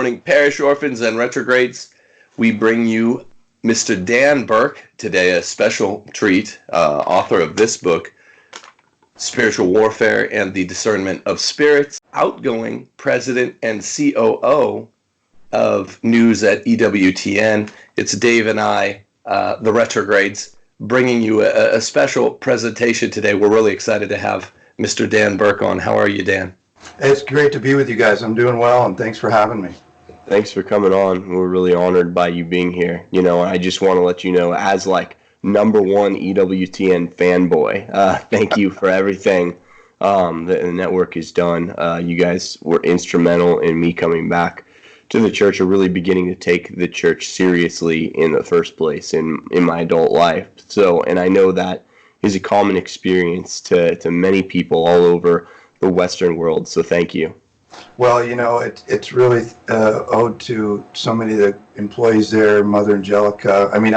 morning, parish orphans and retrogrades. We bring you Mr. Dan Burke today, a special treat, author of this book, Spiritual Warfare and the Discernment of Spirits, outgoing president and COO of news at EWTN. It's Dave and I, the Retrogrades, bringing you a special presentation today. We're really excited to have Mr. Dan Burke on. How are you, Dan? It's great to be with you guys. I'm doing well, and thanks for having me. Thanks for coming on. We're really honored by you being here. You know, I just want to let you know, as like #1 EWTN fanboy, thank you for everything the network has done. You guys were instrumental in me coming back to the church, or really beginning to take the church seriously in the first place in my adult life. So, and I know that is a common experience to many people all over the Western world. So thank you. Well, you know, it's really owed to so many of the employees there, Mother Angelica. I mean,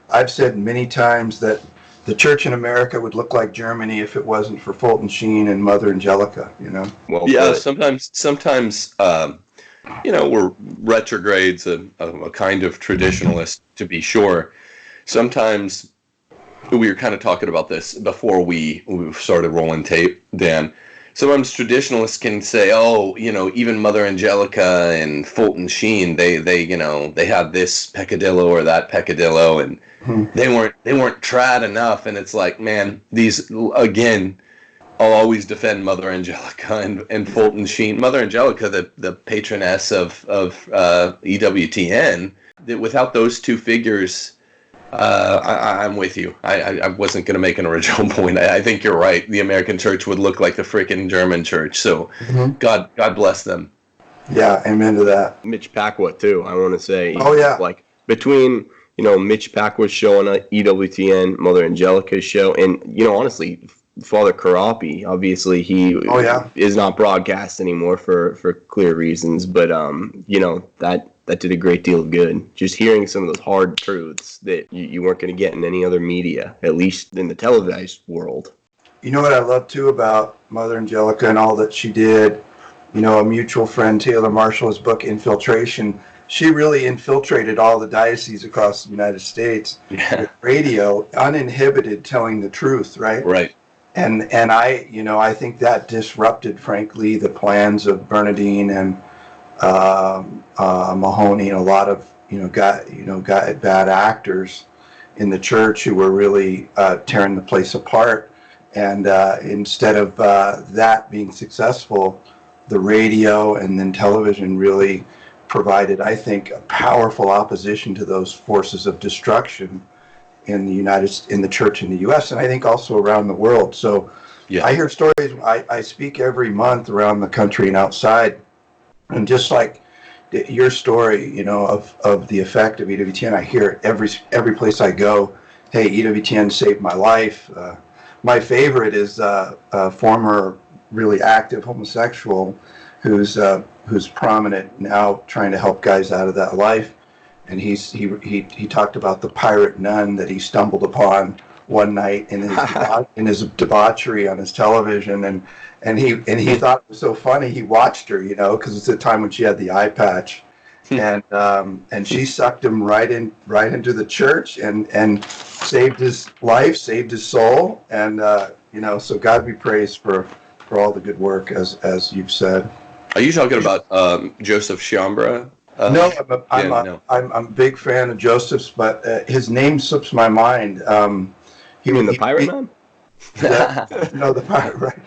I've said many times that the church in America would look like Germany if it wasn't for Fulton Sheen and Mother Angelica, you know? Well, yeah, sometimes you know, we're retrogrades, a kind of traditionalist, to be sure. Sometimes we were kind of talking about this before we started rolling tape, Dan. Sometimes traditionalists can say, oh, you know, even Mother Angelica and Fulton Sheen, they had this peccadillo or that peccadillo, and they weren't trad enough. And it's like, man, these, again, I'll always defend Mother Angelica and Fulton Sheen. Mother Angelica, the patroness of EWTN. Without those two figures, I'm with you. I wasn't going to make an original point. I think you're right. The American church would look like the freaking German church. So God bless them. Yeah, amen to that. Mitch Packwood, too, I want to say. Oh, yeah. Like, between, you know, Mitch Packwood's show on EWTN, Mother Angelica's show, and, you know, honestly, Father Karapi, obviously, he is not broadcast anymore for clear reasons, but, you know, that did a great deal of good. Just hearing some of those hard truths that you weren't going to get in any other media, at least in the televised world. You know what I love, too, about Mother Angelica and all that she did? You know, a mutual friend, Taylor Marshall's book, Infiltration, she really infiltrated all the dioceses across the United States with radio, uninhibited, telling the truth, right? Right. And I think that disrupted, frankly, the plans of Bernardine and Mahoney and a lot of bad actors in the church who were really tearing the place apart. And instead of that being successful, the radio and then television really provided, I think, a powerful opposition to those forces of destruction in the church in the U.S. and I think also around the world. So yeah. I hear stories. I speak every month around the country and outside. And just like your story, you know, of the effect of EWTN, I hear it every place I go. Hey, EWTN saved my life. My favorite is a former really active homosexual who's prominent now, trying to help guys out of that life. And he talked about the pirate nun that he stumbled upon one night in his debauchery on his television, and he thought it was so funny. He watched her, you know, because it's the time when she had the eye patch, and she sucked him right into the church and saved his life, saved his soul, and you know, so God be praised for all the good work, as you've said. Are you talking about Joseph Chiambra? No, I'm a big fan of Joseph's, but his name slips my mind. You mean the pirate nun? No, the pirate, right?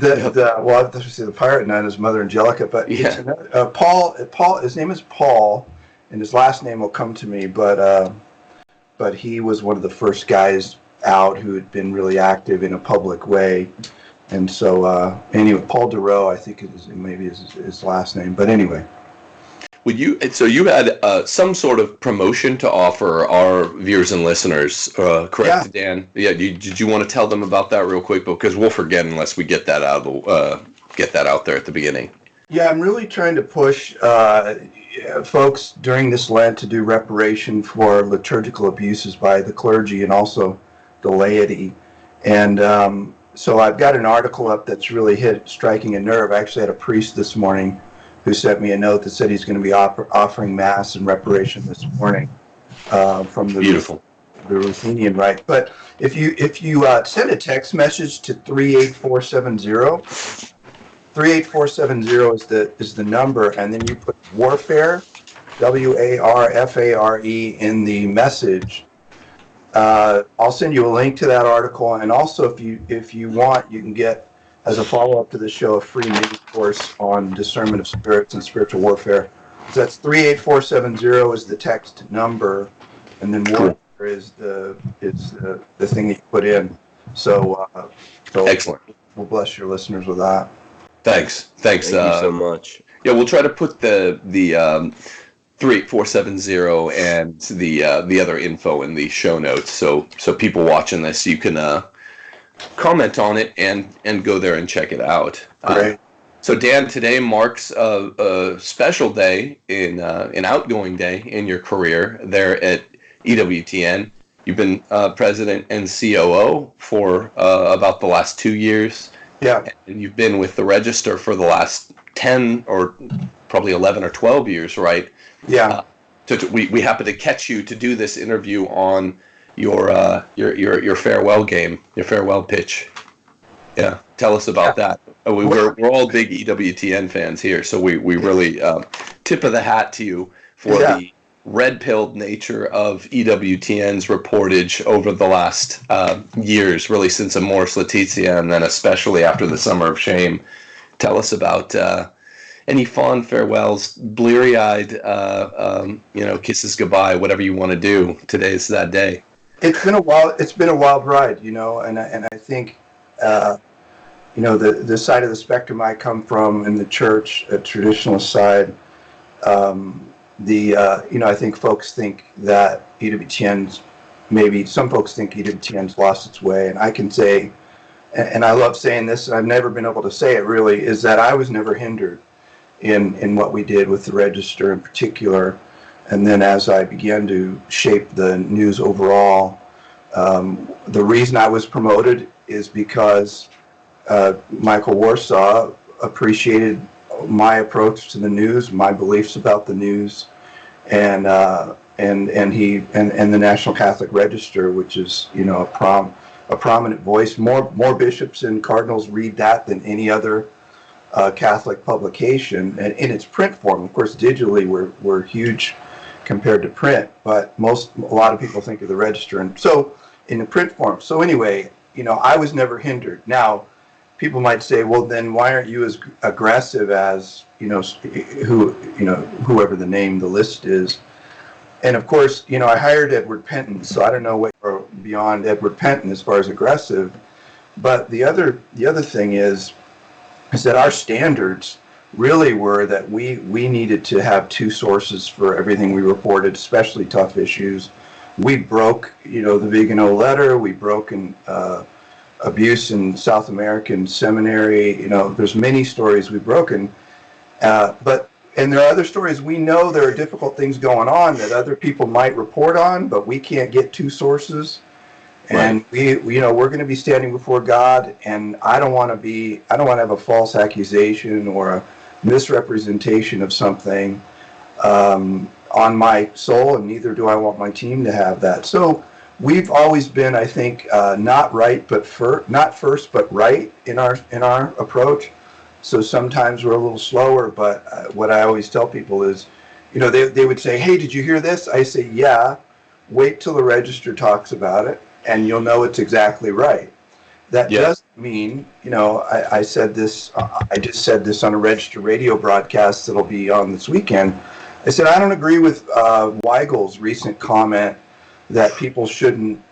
Well, I have to say the pirate nun is Mother Angelica, but Paul. His name is Paul, and his last name will come to me. But he was one of the first guys out who had been really active in a public way, and so anyway, Paul DeRoe, I think maybe his last name. But anyway. So you had some sort of promotion to offer our viewers and listeners, correct, yeah. Dan? Yeah. Did you want to tell them about that real quick? Because we'll forget unless we get that out there at the beginning. Yeah, I'm really trying to push folks during this Lent to do reparation for liturgical abuses by the clergy and also the laity. And so I've got an article up that's really striking a nerve. I actually had a priest this morning who sent me a note that said he's going to be offering mass and reparation this morning from the Beautiful. the Ruthenian rite. But if you send a text message to 38470, 38470 is the number, and then you put warfare, WARFARE, in the message. I'll send you a link to that article, and also if you want, you can get, as a follow-up to the show, a free mini course on discernment of spirits and spiritual warfare. So that's 38470 is the text number, and then warfare is the thing that you put in. So Excellent. We'll bless your listeners with that. Thanks. Thank you so much. Yeah, we'll try to put the 38470 and the other info in the show notes, so people watching this, you can comment on it and go there and check it out. Great. So Dan, today marks a special day an outgoing day in your career there at EWTN. You've been president and COO for about the last 2 years. Yeah. And you've been with the Register for the last 10 or probably 11 or 12 years, right? Yeah. We happened to catch you to do this interview on your farewell game, your farewell pitch. Yeah, tell us about that. We're all big EWTN fans here, so we really tip of the hat to you for the red-pilled nature of EWTN's reportage over the last years, really since Amoris Laetitia, and then especially after the Summer of Shame. Tell us about any fond farewells, bleary-eyed, kisses goodbye, whatever you want to do. Today's that day. It's been a wild ride, and I think, the side of the spectrum I come from in the church, a traditionalist side, I think folks think that some folks think EWTN's lost its way, and I can say, and I love saying this, and I've never been able to say it really, is that I was never hindered in what we did with the Register in particular. And then as I began to shape the news overall, the reason I was promoted is because Michael Warsaw appreciated my approach to the news, my beliefs about the news, and the National Catholic Register, which is a prominent voice. More bishops and cardinals read that than any other Catholic publication, and in its print form. Of course, digitally we're huge compared to print, but a lot of people think of the Register, and so in the print form. So anyway, I was never hindered. Now, people might say, well, then why aren't you as aggressive as whoever the list is? And of course, I hired Edward Penton, so I don't know what beyond Edward Penton as far as aggressive. But the other thing is that our standards really were that we needed to have two sources for everything we reported, especially tough issues. We broke, the Vigano Letter. We broke abuse in South American seminary. There's many stories we've broken, and there are other stories we know there are difficult things going on that other people might report on, but we can't get two sources. And we're going to be standing before God, and I don't want to have a false accusation or a misrepresentation of something on my soul, and neither do I want my team to have that. So we've always been, I think, not first, but right in our approach. So sometimes we're a little slower, but what I always tell people is, they would say, "Hey, did you hear this?" I say, "Yeah." Wait till the Register talks about it, and you'll know it's exactly right. That doesn't mean, I said this. I just said this on a Register radio broadcast that'll be on this weekend. I said I don't agree with Weigel's recent comment that people shouldn't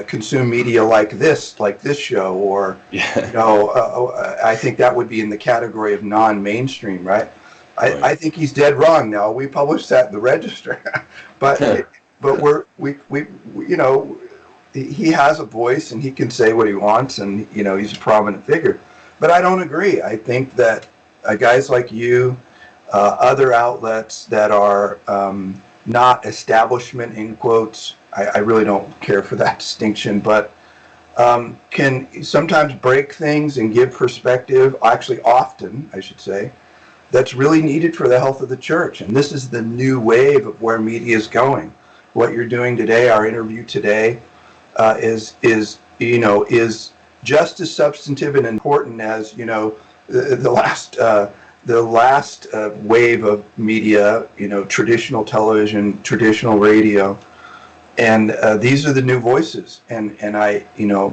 consume media like this show, or I think that would be in the category of non-mainstream, right? I think he's dead wrong. Now we published that in the Register, but he has a voice and he can say what he wants, and he's a prominent figure. But I don't agree. I think that guys like you, other outlets that are not establishment in quotes, I really don't care for that distinction, but can sometimes break things and give perspective, actually often, I should say, that's really needed for the health of the church. And this is the new wave of where media is going. What you're doing today, our interview today, is just as substantive and important as the last wave of media, traditional television, traditional radio, and these are the new voices. And I,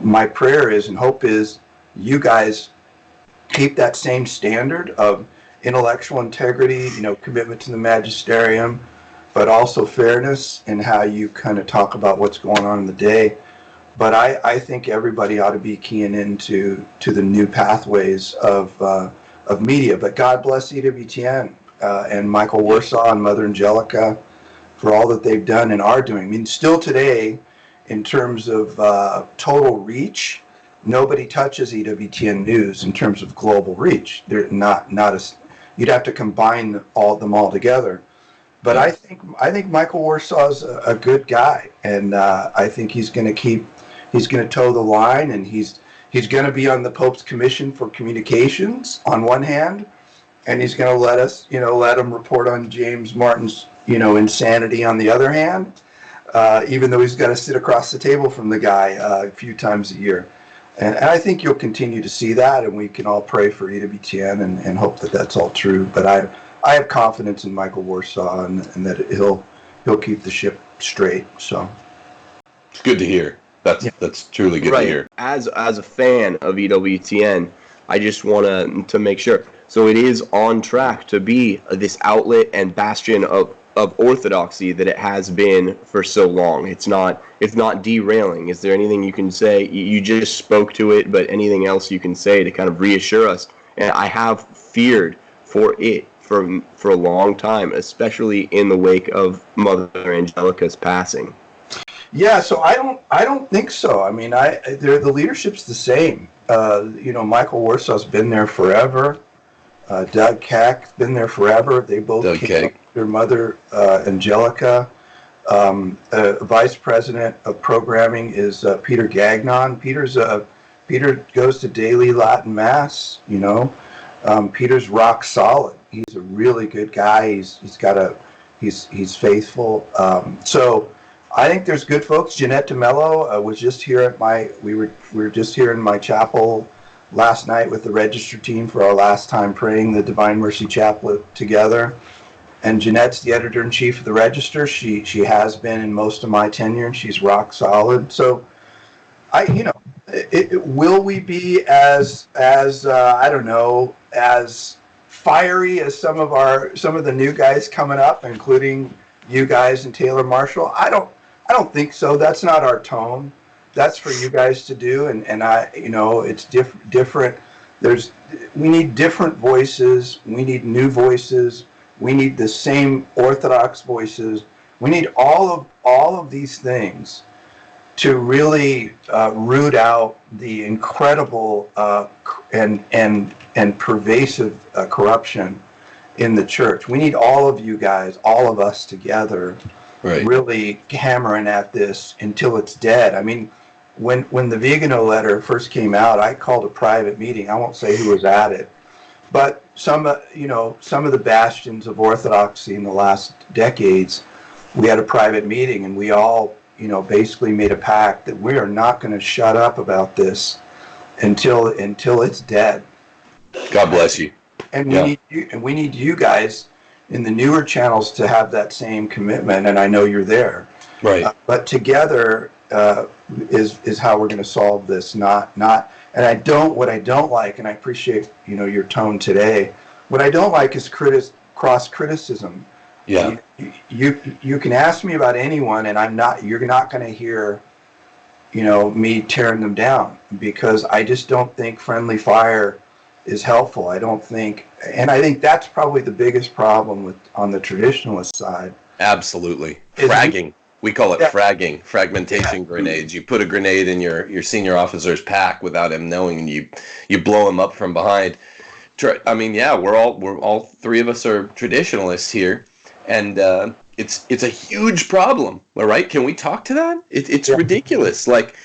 my prayer is and hope is you guys keep that same standard of intellectual integrity, commitment to the magisterium, but also fairness in how you kind of talk about what's going on in the day. But I think everybody ought to be keying into the new pathways of media. But God bless EWTN and Michael Warsaw and Mother Angelica for all that they've done and are doing. I mean, still today, in terms of total reach, nobody touches EWTN News in terms of global reach. They're not as you'd have to combine them all together. But I think Michael Warsaw's a good guy, and I think he's going to toe the line, and he's going to be on the Pope's Commission for Communications on one hand, and he's going to let him report on James Martin's insanity on the other hand, even though he's got to sit across the table from the guy a few times a year. And I think you'll continue to see that, and we can all pray for EWTN and hope that that's all true. But I have confidence in Michael Warsaw and that he'll keep the ship straight. So it's good to hear. That's truly good to hear. As a fan of EWTN, I just want to make sure. So it is on track to be this outlet and bastion of orthodoxy that it has been for so long. It's not derailing. Is there anything you can say? You just spoke to it, but anything else you can say to kind of reassure us? And I have feared for it for a long time, especially in the wake of Mother Angelica's passing. Yeah, so I don't think so. I mean, the leadership's the same. Michael Warsaw's been there forever. Doug Keck's been there forever. They both came up their Mother Angelica. Vice President of Programming is Peter Gagnon. Peter goes to daily Latin Mass. Peter's rock solid. He's a really good guy. He's faithful. So I think there's good folks. Jeanette DeMello was just here at we were just here in my chapel last night with the register team for our last time praying the Divine Mercy Chaplet together. And Jeanette's the editor-in-chief of the Register. She has been in most of my tenure, and she's rock solid. So will we be as I don't know, as fiery as some of the new guys coming up, including you guys and Taylor Marshall? I don't think so. That's not our tone. That's for you guys to do, and it's different. We need different voices. We need new voices. We need the same Orthodox voices. We need all of these things to really root out the incredible and pervasive corruption in the church. We need all of you guys, all of us together, really hammering at this until it's dead. I mean, when the Vigano Letter first came out, I called a private meeting. I won't say who was at it, but some of the bastions of orthodoxy in the last decades, we had a private meeting, and we all basically made a pact that we are not going to shut up about this until it's dead. God bless you. And we need you guys in the newer channels to have that same commitment, and I know you're there. Right. But together is how we're going to solve this. Not. And what I don't like, and I appreciate your tone today. What I don't like is cross criticism. Yeah. You can ask me about anyone, and you're not going to hear me tearing them down, because I just don't think friendly fire is helpful. I think that's probably the biggest problem on the traditionalist side. Absolutely. Fragging. We call it fragging, fragmentation grenades. You put a grenade in your senior officer's pack without him knowing, and you blow him up from behind. I mean, we're all three of us are traditionalists here, and it's a huge problem. All right, can we talk to that? It's ridiculous. Like,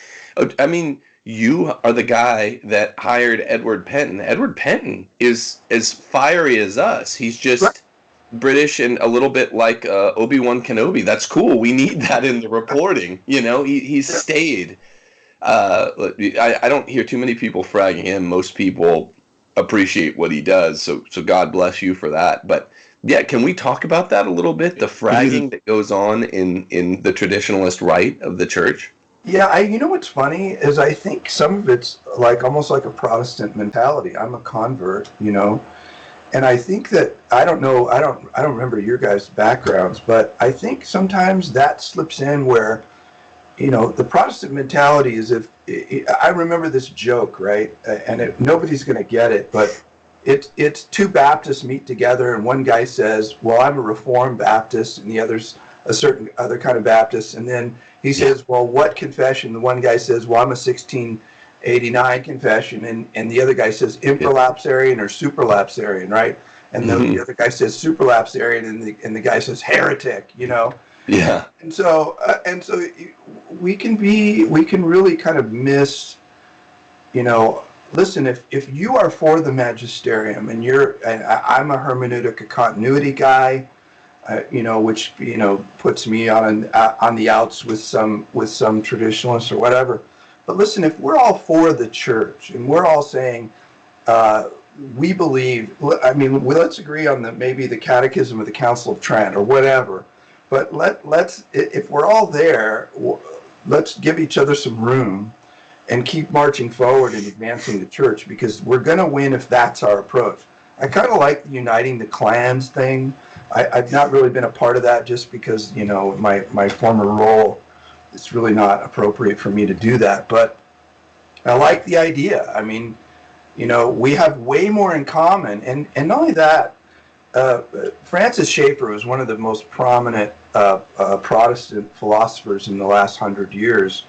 I mean, you are the guy that hired Edward Penton. Edward Penton is as fiery as us. He's just British and a little bit like Obi-Wan Kenobi. That's cool. We need that in the reporting. He's stayed. I don't hear too many people fragging him. Most people appreciate what he does. So God bless you for that. But yeah, can we talk about that a little bit? The fragging that goes on in the traditionalist right of the church? Yeah, you know what's funny is I think some of it's like almost like a Protestant mentality. I'm a convert, and I think that I don't remember your guys' backgrounds, but I think sometimes that slips in where, the Protestant mentality is I remember this joke, right? And nobody's going to get it, but it's two Baptists meet together, and one guy says, "Well, I'm a Reformed Baptist," and the other's a certain other kind of Baptist, and then he says, "Well, what confession?" The one guy says, "Well, I'm a 1689 confession," and the other guy says, "Infralapsarian or supralapsarian," right? And the other guy says supralapsarian, and the guy says heretic, Yeah. And so we can really kind of miss, listen, if you are for the magisterium and I'm a hermeneutic of continuity guy, which puts me on the outs with some traditionalists or whatever. But listen, if we're all for the church and we're all saying we believe, let's agree on maybe the Catechism of the Council of Trent or whatever. But let's if we're all there, let's give each other some room and keep marching forward and advancing the church, because we're going to win if that's our approach. I kind of like the uniting the clans thing. I've not really been a part of that just because, my former role, it's really not appropriate for me to do that. But I like the idea. We have way more in common. And not only that, Francis Schaeffer was one of the most prominent Protestant philosophers in the last 100 years.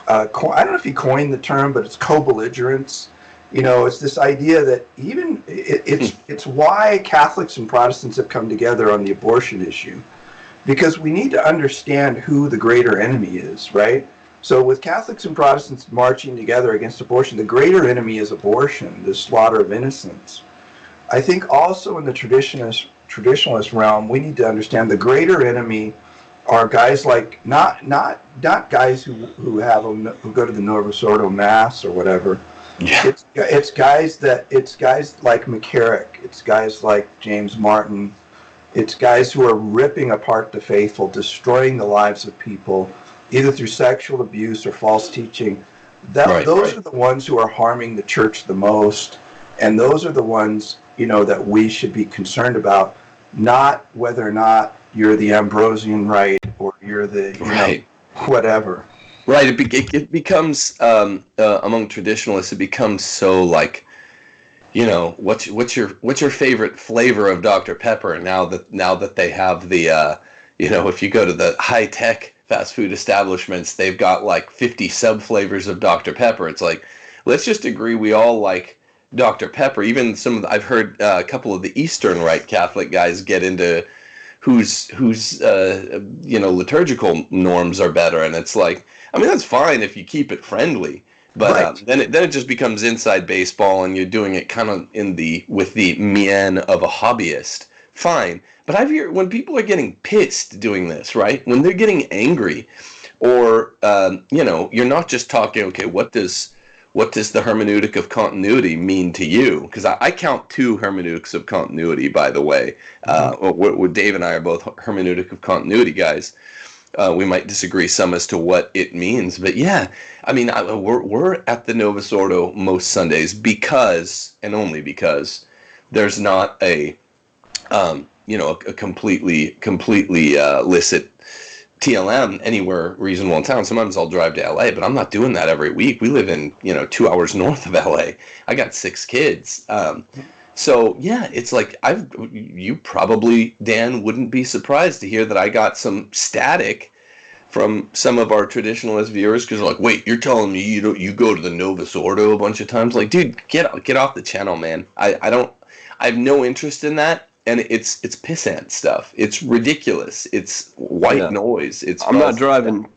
I don't know if he coined the term, but it's co-belligerence. It's this idea that it's why Catholics and Protestants have come together on the abortion issue, because we need to understand who the greater enemy is, right? So with Catholics and Protestants marching together against abortion, the greater enemy is abortion, the slaughter of innocents. I think also in the traditionalist realm, we need to understand the greater enemy are guys like not guys who go to the Novus Ordo Mass or whatever. Yeah. It's guys like McCarrick. It's guys like James Martin. It's guys who are ripping apart the faithful, destroying the lives of people, either through sexual abuse or false teaching. Those are the ones who are harming the church the most, and those are the ones that we should be concerned about, not whether or not you're the Ambrosian right or you're the whatever. Right. It becomes among traditionalists. It becomes so like, what's your favorite flavor of Dr. Pepper? Now that they have the, if you go to the high tech fast food establishments, they've got like 50 sub flavors of Dr. Pepper. It's like, let's just agree we all like Dr. Pepper. Even I've heard a couple of the Eastern Rite Catholic guys get into whose liturgical norms are better, and it's like, that's fine if you keep it friendly, but then it just becomes inside baseball, and you're doing it kind of with the mien of a hobbyist. Fine, but I've heard when people are getting pissed doing this, right? When they're getting angry, or you're not just talking. Okay, what does the hermeneutic of continuity mean to you? Because I count 2 hermeneutics of continuity, by the way. Dave and I are both hermeneutic of continuity guys. We might disagree some as to what it means, but yeah, we're at the Novus Ordo most Sundays because, and only because, there's not a completely licit TLM anywhere reasonable in town. Sometimes I'll drive to LA, but I'm not doing that every week. We live in 2 hours north of LA. I got 6 kids. So yeah, it's like you probably, Dan, wouldn't be surprised to hear that I got some static from some of our traditionalist viewers, because they're like, wait, you're telling me you go to the Novus Ordo a bunch of times? Like, dude, get off the channel, man. I have no interest in that. And it's pissant stuff. It's ridiculous. It's white noise. I'm not driving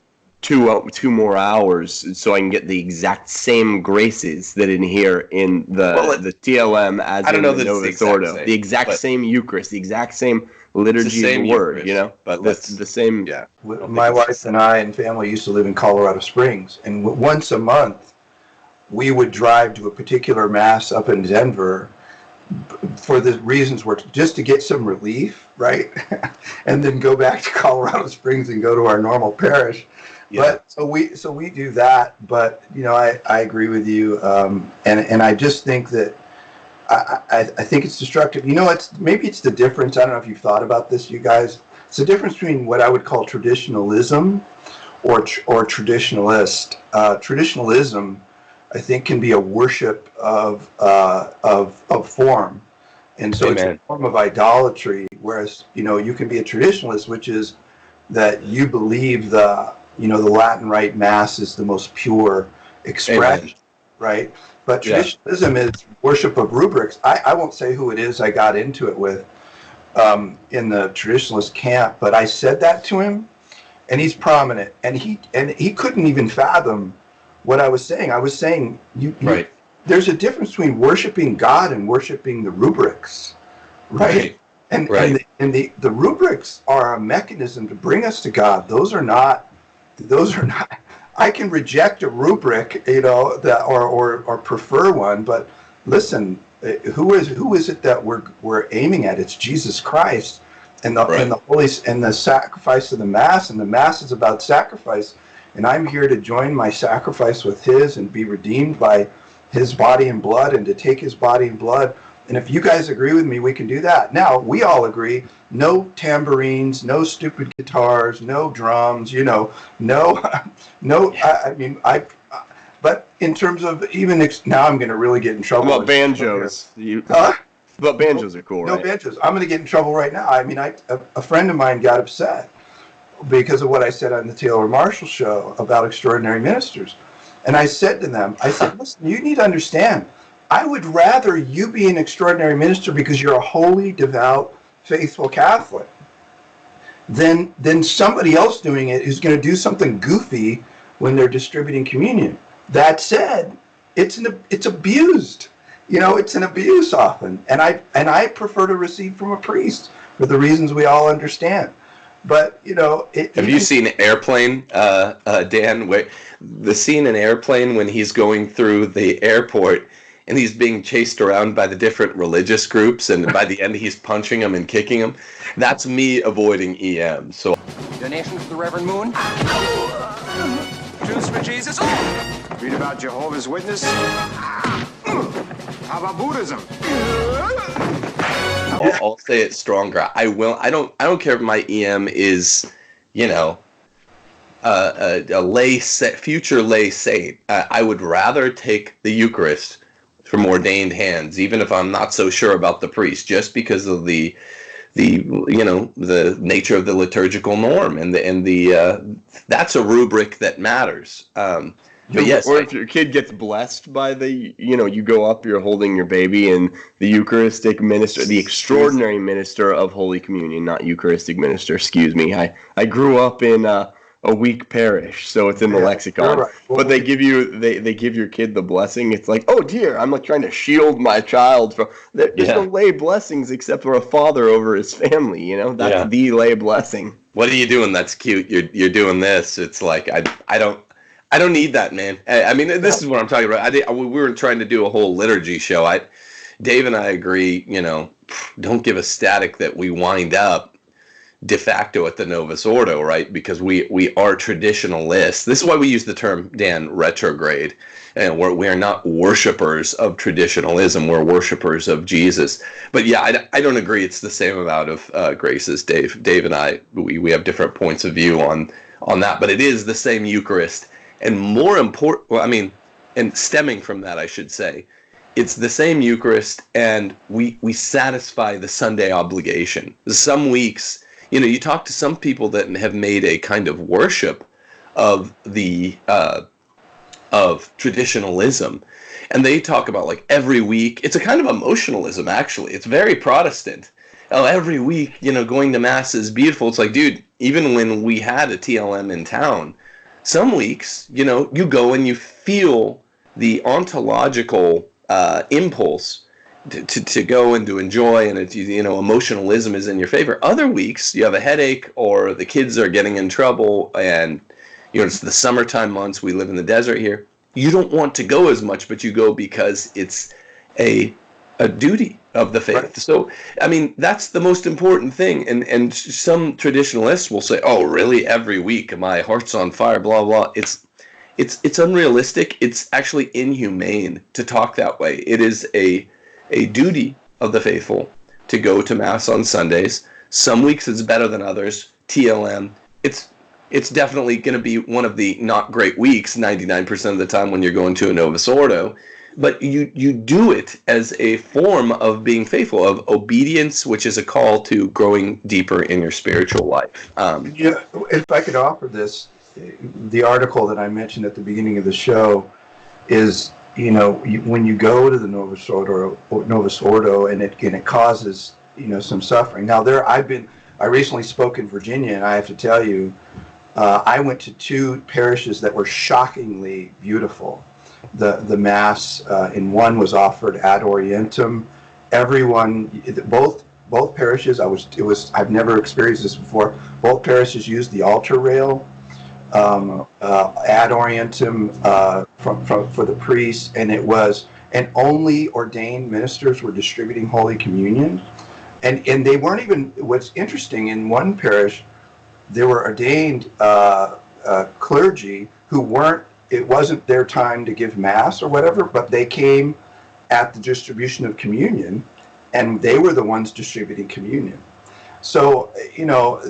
two more hours so I can get the exact same graces that inhere in the TLM as in the Novus Ordo. The exact same Eucharist, the exact same liturgy of the word, Eucharist, but the same. Yeah. My wife and I and family used to live in Colorado Springs, and once a month we would drive to a particular mass up in Denver for the reasons were just to get some relief, right? And then go back to Colorado Springs and go to our normal parish. Yeah. But so we do that. But I agree with you, and I just think that I think it's destructive. Maybe it's the difference. I don't know if you've thought about this, you guys. It's the difference between what I would call traditionalism or traditionalist. Traditionalism, I think, can be a worship of form, and so Amen. It's a form of idolatry. Whereas you can be a traditionalist, which is that you believe the Latin Rite Mass is the most pure expression, Amen. Right? But traditionalism is worship of rubrics. I won't say who it is I got into it with in the traditionalist camp, but I said that to him, and he's prominent, and he couldn't even fathom what I was saying. I was saying right. There's a difference between worshiping God and worshiping the rubrics, right? And the rubrics are a mechanism to bring us to God. Those are not. I can reject a rubric, or prefer one, but listen, who is it that we're aiming at? It's Jesus Christ, and the Holy and the sacrifice of the Mass, and the Mass is about sacrifice, and I'm here to join my sacrifice with His and be redeemed by His body and blood, and to take His body and blood. And if you guys agree with me, we can do that. Now, we all agree, no tambourines, no stupid guitars, no drums, but in terms of now I'm going to really get in trouble. What about banjos? But banjos are cool, right? No banjos. I'm going to get in trouble right now. A friend of mine got upset because of what I said on the Taylor Marshall show about extraordinary ministers. And I said to them, listen, you need to understand, I would rather you be an extraordinary minister because you're a holy, devout, faithful Catholic than somebody else doing it who's going to do something goofy when they're distributing communion. That said, it's abused. It's an abuse often, and I prefer to receive from a priest for the reasons we all understand. But have you seen Airplane, Dan? Where the scene in Airplane when he's going through the airport and he's being chased around by the different religious groups, and by the end he's punching them and kicking them. That's me avoiding EM. So donations to the Reverend Moon. Jews for Jesus. Read about Jehovah's Witness. How about Buddhism? I'll say it stronger. I don't care if my EM is, a future lay saint. I would rather take the Eucharist from ordained hands, even if I'm not so sure about the priest, just because of the nature of the liturgical norm, and the that's a rubric that matters. But yes, or if your kid gets blessed by you go up, you're holding your baby, and the Eucharistic minister, the extraordinary minister of Holy Communion, not Eucharistic minister, excuse me. I grew up in a weak parish, so it's in the lexicon. Right. But they give your kid the blessing. It's like, oh dear, I'm like trying to shield my child from. There's no lay blessings except for a father over his family. That's the lay blessing. What are you doing? That's cute. You're doing this. It's like I don't need that, man. This is what I'm talking about. We were trying to do a whole liturgy show. Dave and I agree. Don't give a static that we wind up de facto at the Novus Ordo, right? Because we are traditionalists. This is why we use the term, Dan, retrograde. And we are not worshipers of traditionalism. We're worshipers of Jesus. But yeah, I don't agree it's the same amount of graces. Dave and I, we have different points of view on that. But it is the same Eucharist. And more important, and stemming from that, I should say, it's the same Eucharist, and we satisfy the Sunday obligation. Some weeks, you talk to some people that have made a kind of worship of the of traditionalism, and they talk about like every week. It's a kind of emotionalism, actually. It's very Protestant. Oh, every week, going to Mass is beautiful. It's like, dude, even when we had a TLM in town, Some weeks, you know, you go and you feel the ontological impulse to go and to enjoy, and it's, you know, emotionalism is in your favor. Other weeks you have a headache, or the kids are getting in trouble, and you know, it's the summertime months, we live in the desert here. You don't want to go as much, but you go because it's a duty of the faith. Right. So, I mean, that's the most important thing. And some traditionalists will say, "Oh, really? Every week, my heart's on fire." Blah blah. It's unrealistic. It's actually inhumane to talk that way. It is a duty of the faithful to go to Mass on Sundays. Some weeks it's better than others. TLM. It's definitely going to be one of the not great weeks 99% of the time when you're going to a Novus Ordo. But you do it as a form of being faithful, of obedience, which is a call to growing deeper in your spiritual life. Yeah, if I could offer this, the article that I mentioned at the beginning of the show is, you know, when you go to the Novus Ordo and it causes, you know, some suffering. Now I recently spoke in Virginia, and I have to tell you, I went to 2 parishes that were shockingly beautiful. The Mass in one was offered ad orientem. Everyone, both parishes, I've never experienced this before. Both parishes used the altar rail, ad orientem for the priests, and only ordained ministers were distributing Holy Communion, and they weren't even. What's interesting, in one parish, there were ordained clergy who weren't. It wasn't their time to give Mass or whatever, but they came at the distribution of communion, and they were the ones distributing communion. So, you know,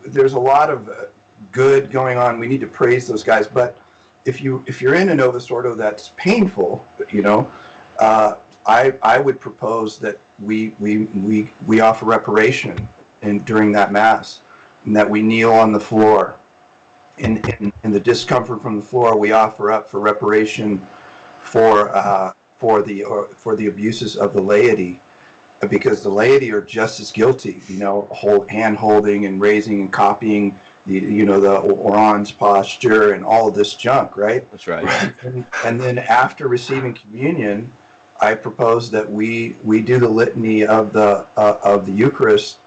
there's a lot of good going on. We need to praise those guys. But if you're in a Novus Ordo that's painful, you know, I would propose that we offer reparation during that Mass, and that we kneel on the floor. In the discomfort from the floor, we offer up for reparation for the abuses of the laity, because the laity are just as guilty, you know, hand holding and raising and copying the orange posture and all of this junk, right? That's right. And then after receiving communion, I propose that we do the litany of the Eucharist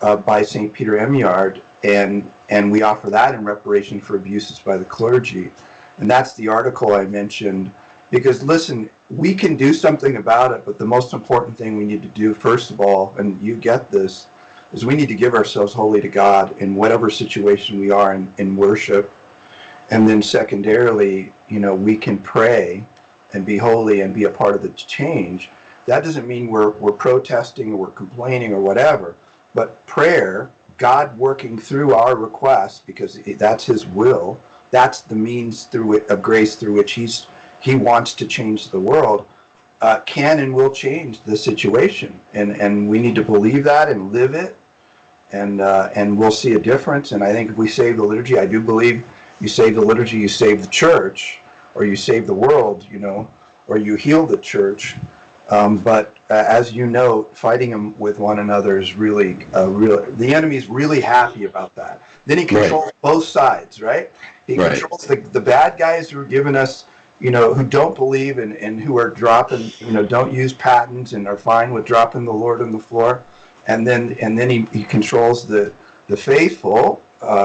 by St. Peter Emyard, and we offer that in reparation for abuses by the clergy. And that's the article I mentioned, because listen, we can do something about it, but the most important thing we need to do, first of all, and you get this, is we need to give ourselves wholly to God in whatever situation we are in worship. And then secondarily, you know, we can pray and be holy and be a part of the change. That doesn't mean we're protesting or we're complaining or whatever, but prayer, God working through our requests, because that's His will, that's the means of grace through which He wants to change the world, can and will change the situation, and we need to believe that and live it, and we'll see a difference. And I think if we save the liturgy, I do believe you save the liturgy, you save the church, or you save the world, you know, or you heal the church. But as you know, fighting them with one another is really, the enemy's really happy about that. Then he controls both sides, right? He controls the bad guys who are giving us, you know, who don't believe and who are dropping, you know, don't use patents and are fine with dropping the Lord on the floor. And then he controls the faithful,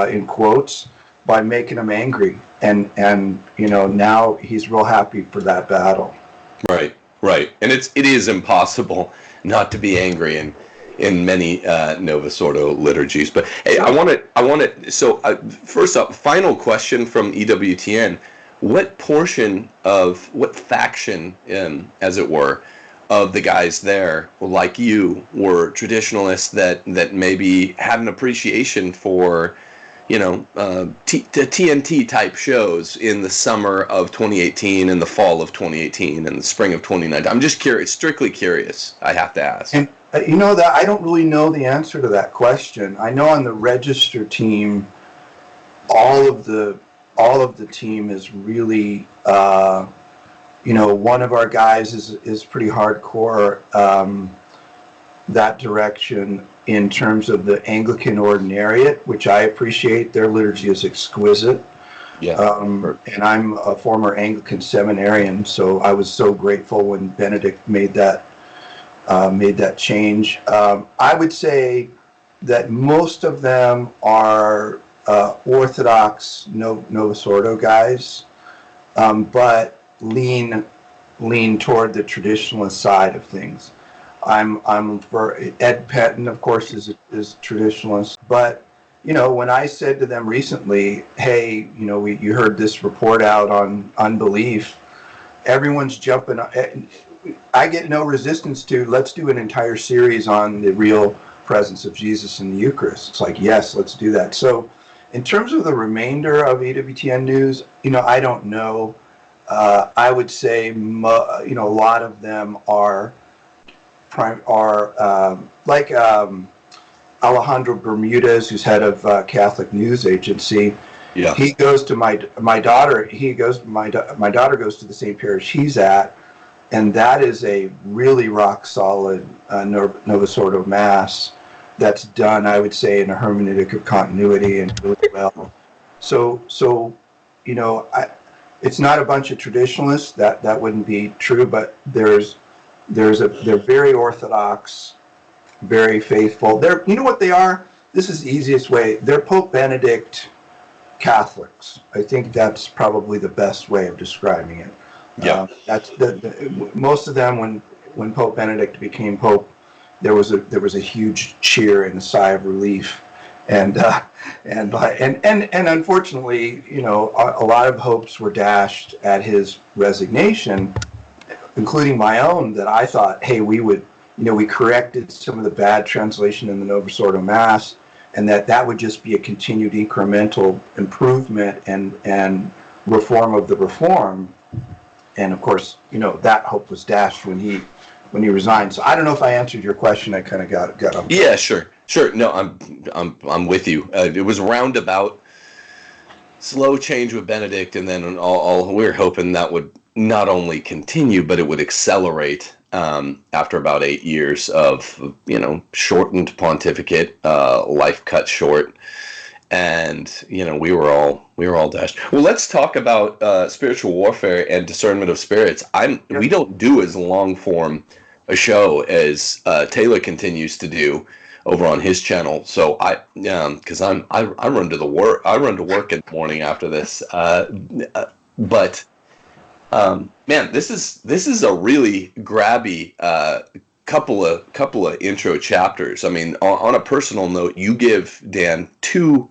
in quotes, by making them angry. And you know, now he's real happy for that battle. Right, and it is impossible not to be angry in many Novus Ordo liturgies. But hey, I want to. So first up, final question from EWTN: what faction, as it were, of the guys there, like you, were traditionalists that maybe had an appreciation for, you know, TNT type shows in the summer of 2018 and the fall of 2018 and the spring of 2019? I'm just curious, strictly curious. I have to ask. And you know that I don't really know the answer to that question. I know on the register team, all of the team is really, you know, one of our guys is pretty hardcore that direction. In terms of the Anglican Ordinariate, which I appreciate, their liturgy is exquisite. Yeah. And I'm a former Anglican seminarian, so I was so grateful when Benedict made that change. I would say that most of them are Orthodox Novus Ordo guys, but lean toward the traditionalist side of things. I'm for Ed Pettin, of course, is traditionalist, but when I said to them recently, hey, you heard this report out on unbelief, everyone's jumping. I get no resistance to, let's do an entire series on the real presence of Jesus in the Eucharist. It's like, yes, let's do that. So in terms of the remainder of EWTN news, I don't know. I would say, a lot of them are like Alejandro Bermudez, who's head of Catholic News Agency. Yeah. He goes to my daughter. My daughter goes to the same parish he's at, and that is a really rock solid Novus Ordo Mass that's done, I would say, in a hermeneutic of continuity and really well. So it's not a bunch of traditionalists. That wouldn't be true, but they're very orthodox, very faithful. You know what they are? This is the easiest way. They're Pope Benedict Catholics. I think that's probably the best way of describing it. Yeah. That's most of them when Pope Benedict became Pope, there was a huge cheer and a sigh of relief, and unfortunately, a lot of hopes were dashed at his resignation, including my own. That I thought, hey, we corrected some of the bad translation in the Novus Ordo Mass, and that would just be a continued incremental improvement and reform of the reform. And of course, that hope was dashed when he resigned. So I don't know if I answered your question. I kind of got up. Yeah, sure. No, I'm with you. It was roundabout, slow change with Benedict, and then all we're hoping that would not only continue, but it would accelerate after about 8 years of shortened pontificate, life cut short. And we were all dashed. Well, let's talk about spiritual warfare and discernment of spirits. We don't do as long form a show as Taylor continues to do over on his channel. So because I run to work in the morning after this. But man, this is a really grabby couple of intro chapters. I mean, on a personal note, you give Dan two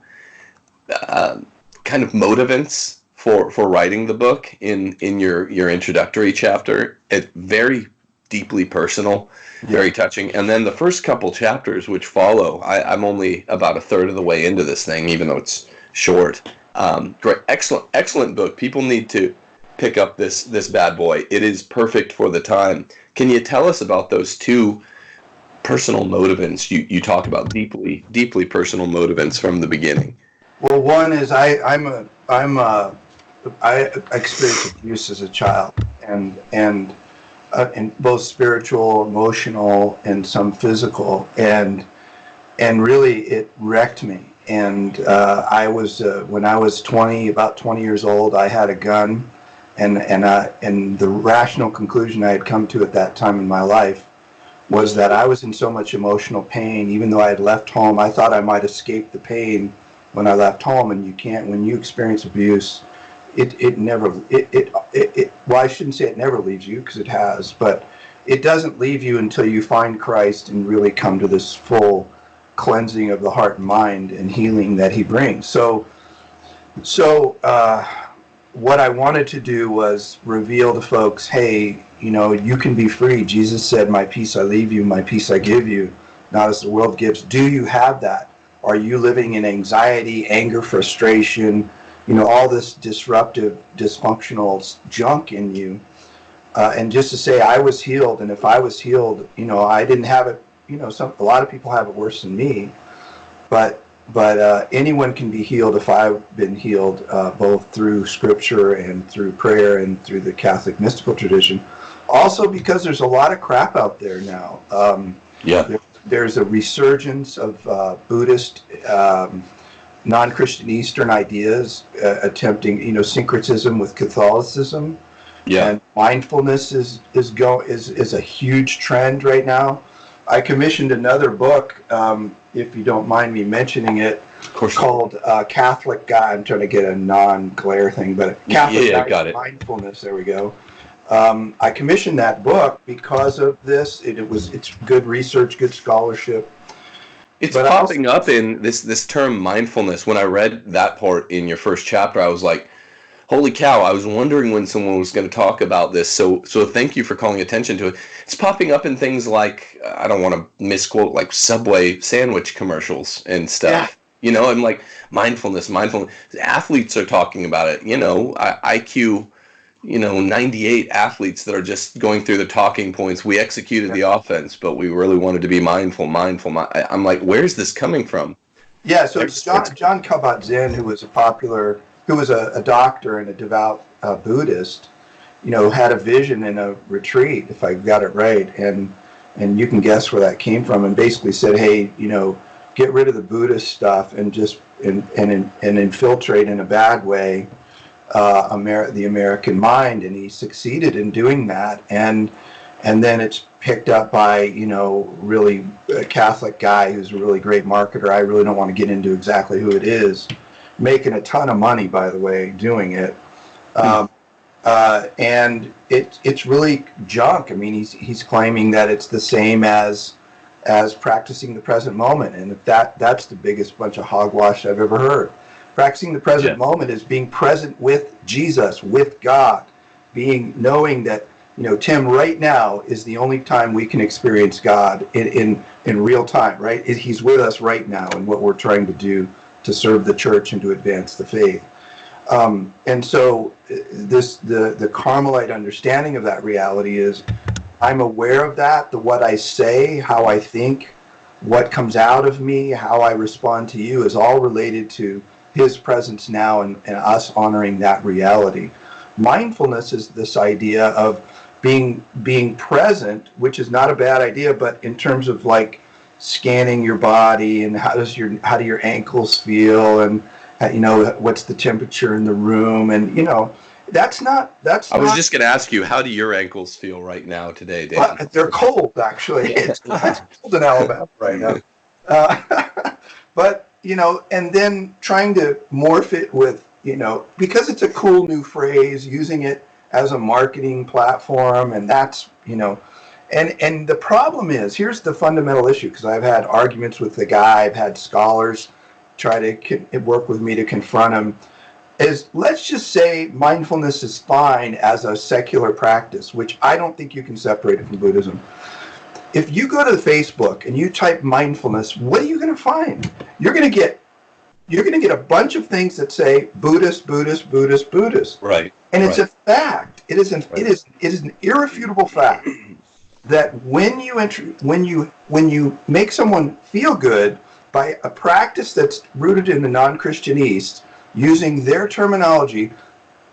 kind of motivants for writing the book in your introductory chapter. It's very deeply personal, very touching. And then the first couple chapters which follow, I'm only about a third of the way into this thing, even though it's short. Great, excellent book. People need to pick up this bad boy. It is perfect for the time. Can you tell us about those two personal motivants you talk about, deeply personal motivants from the beginning? Well, one is I experienced abuse as a child, and both spiritual, emotional, and some physical, and really it wrecked me. And I was when I was about 20 years old, I had a gun, and the rational conclusion I had come to at that time in my life was that I was in so much emotional pain. Even though I had left home, I thought I might escape the pain when I left home, and you can't. When you experience abuse, it never. Well, I shouldn't say it never leaves you, because it has, but it doesn't leave you until you find Christ and really come to this full cleansing of the heart and mind and healing that He brings. So what I wanted to do was reveal to folks, hey, you can be free. Jesus said, "My peace I leave you, my peace I give you, not as the world gives." Do you have that? Are you living in anxiety, anger, frustration, all this disruptive, dysfunctional junk in you? And just to say I was healed, and if I was healed, I didn't have it. A lot of people have it worse than me, but anyone can be healed if I've been healed, both through Scripture and through prayer and through the Catholic mystical tradition. Also, because there's a lot of crap out there now. There's a resurgence of Buddhist, non-Christian Eastern ideas, attempting, syncretism with Catholicism. Yeah. And mindfulness is a huge trend right now. I commissioned another book, if you don't mind me mentioning it, Of course. called Catholic Guide. I'm trying to get a non-glare thing, but Catholic Guide got to it. Mindfulness. There we go. I commissioned that book because of this. It's good research, good scholarship. It's But popping up in this term mindfulness. When I read that part in your first chapter, I was like, holy cow, I was wondering when someone was going to talk about this. So thank you for calling attention to it. It's popping up in things like, I don't want to misquote, like Subway sandwich commercials and stuff. Yeah. I'm like, mindfulness. Athletes are talking about it. IQ, 98 athletes that are just going through the talking points. We executed the offense, but we really wanted to be mindful. I'm like, where's this coming from? Yeah, so John Kabat-Zinn, who was a doctor and a devout Buddhist, had a vision in a retreat, if I got it right, and you can guess where that came from, and basically said, hey, get rid of the Buddhist stuff and just and infiltrate in a bad way the American mind, and he succeeded in doing that, and then it's picked up by really a Catholic guy who's a really great marketer. I really don't want to get into exactly who it is, making a ton of money, by the way, doing it. And it's really junk. I mean, he's claiming that it's the same as practicing the present moment, and if that's the biggest bunch of hogwash I've ever heard. Practicing the present moment is being present with Jesus, with God, knowing that Tim, right now is the only time we can experience God in real time, right? He's with us right now in what we're trying to do to serve the church and to advance the faith. And so the Carmelite understanding of that reality is, I'm aware of that, what I say, how I think, what comes out of me, how I respond to you is all related to his presence now and us honoring that reality. Mindfulness is this idea of being present, which is not a bad idea, but in terms of like scanning your body and how do your ankles feel, and what's the temperature in the room, and that's not. I was just going to ask you, how do your ankles feel right now today, Dan? They're cold, actually. It's cold in Alabama right now. But and then trying to morph it with because it's a cool new phrase, using it as a marketing platform, and that's and the problem is, here's the fundamental issue, because I've had arguments with the guy, I've had scholars try to work with me to confront him, is let's just say mindfulness is fine as a secular practice, which I don't think you can separate it from Buddhism. If you go to Facebook and you type mindfulness, what are you going to find? You're going to get a bunch of things that say Buddhist, Buddhist, Buddhist, Buddhist. Right. And it's a fact. It is an irrefutable fact that when you make someone feel good by a practice that's rooted in the non-Christian East, using their terminology,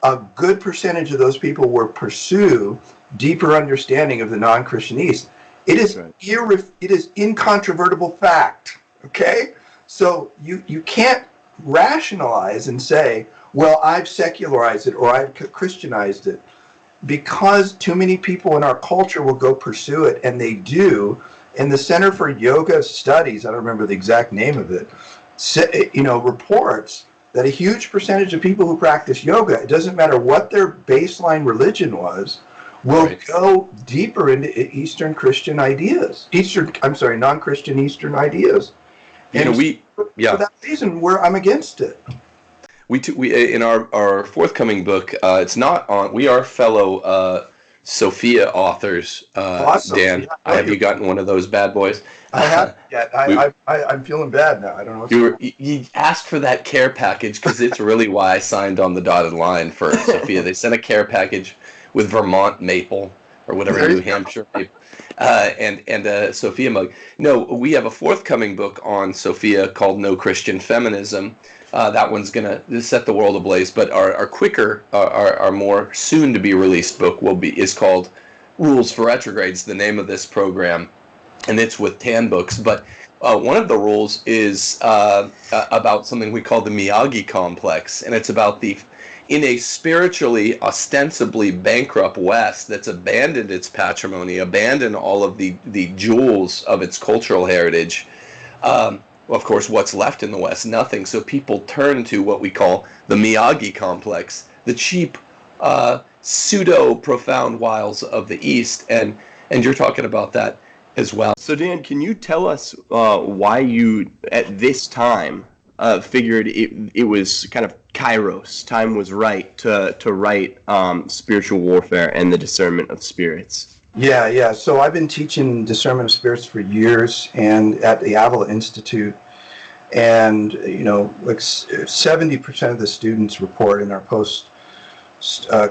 a good percentage of those people will pursue deeper understanding of the non-Christian East. It is it is incontrovertible fact. Okay, so you can't rationalize and say, well, I've secularized it or I've Christianized it, because too many people in our culture will go pursue it, and they do. And the Center for Yoga Studies, I don't remember the exact name of it, reports that a huge percentage of people who practice yoga, it doesn't matter what their baseline religion was, will go deeper into Eastern Christian ideas. Non-Christian Eastern ideas. And for that reason, I'm against it. We in our forthcoming book, it's not on. We are fellow Sophia authors. Awesome. Dan, have you gotten one of those bad boys? I haven't yet. I'm feeling bad now. I don't know. You asked for that care package because it's really why I signed on the dotted line for Sophia. They sent a care package with Vermont maple or whatever, New Hampshire maple, and a Sophia mug. No, we have a forthcoming book on Sophia called No Christian Feminism. That one's going to set the world ablaze. But our quicker, our more soon to be released book is called Rules for Retrogrades, the name of this program, and it's with Tan Books. But one of the rules is about something we call the Miyagi Complex, and it's about in a spiritually, ostensibly bankrupt West that's abandoned its patrimony, abandoned all of the jewels of its cultural heritage. Of course, what's left in the West? Nothing. So people turn to what we call the Miyagi Complex, the cheap, pseudo-profound wiles of the East, and you're talking about that as well. So Dan, can you tell us why you, at this time, figured it was kind of kairos, time was right to write spiritual warfare and the discernment of spirits? Yeah. So I've been teaching discernment of spirits for years, and at the Avila Institute, and like 70% of the students report in our post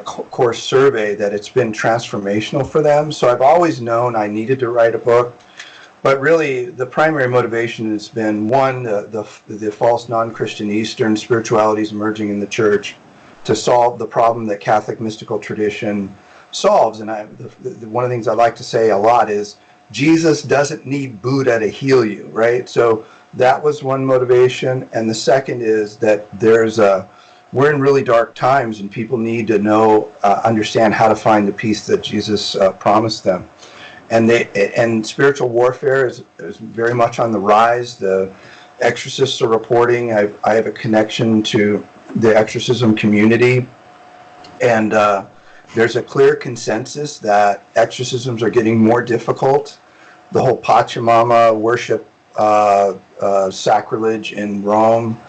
course survey that it's been transformational for them. So I've always known I needed to write a book, but really the primary motivation has been one, the false non-Christian Eastern spiritualities emerging in the church to solve the problem that Catholic mystical tradition solves. And one of the things I like to say a lot is Jesus doesn't need Buddha to heal you, right? So that was one motivation. And the second is that we're in really dark times, and people need to understand how to find the peace that Jesus promised them. And spiritual warfare is very much on the rise. The exorcists are reporting. I have a connection to the exorcism community, and there's a clear consensus that exorcisms are getting more difficult. The whole Pachamama worship sacrilege in Rome,